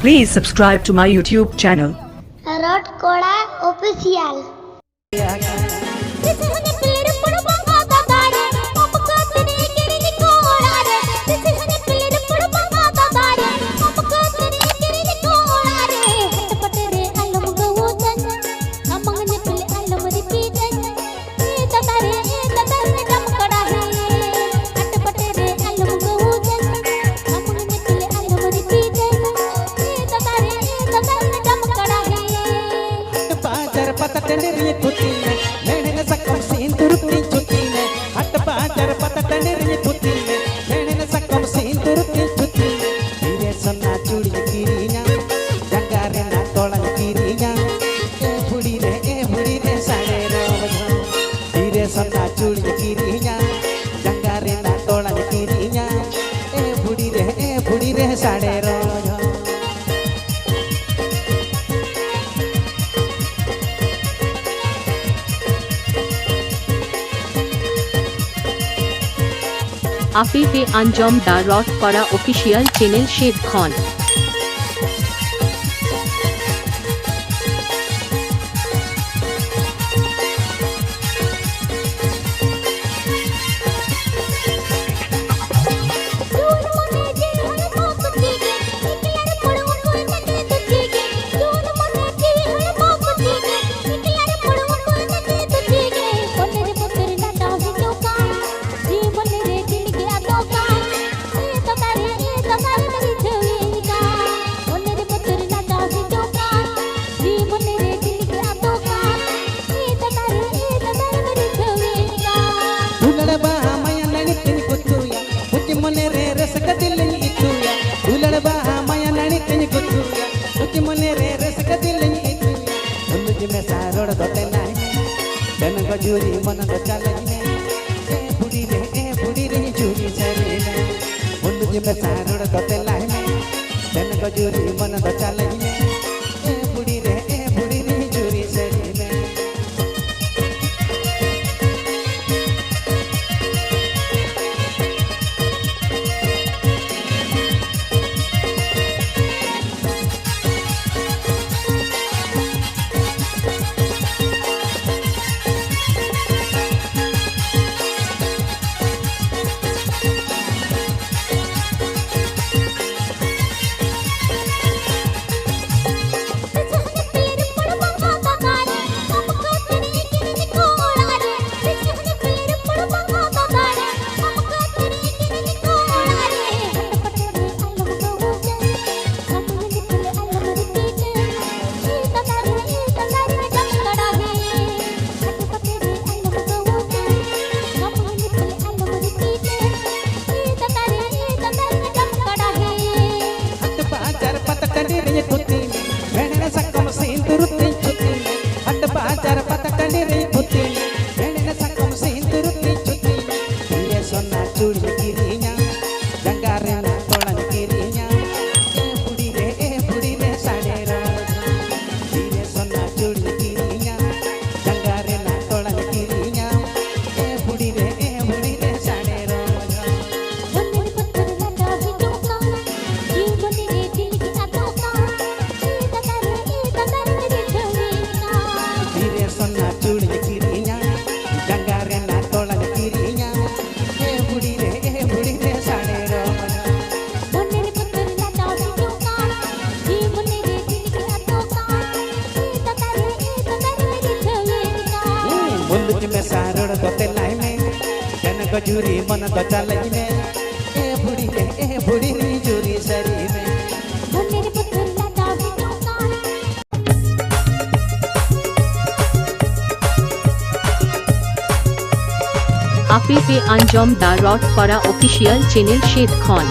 Please subscribe to my YouTube channel. Rod Koda Official. Patadani putine, nene sakam sinturti chutine. Hat bajar patadani putine, nene sakam sinturti chutine. Dire sonna chudi kirinya, jangare na tolan kirinya. E budi re sare ravadha. Dire sonna chudi kirinya, jangare na tolan kirinya. E budi re sare ravadha. আফিফে Anjum the rod করা official channel শেদ খান। Juri mana docalanya, budi re juri sarina. Undu jeme sarod dotelanya, dan ko juri mana docalanya, budi re juri sarina. Juri mana docalanya, budi re juri sarina. আফিফে Anjum দা rod করা official channel শেদ খান।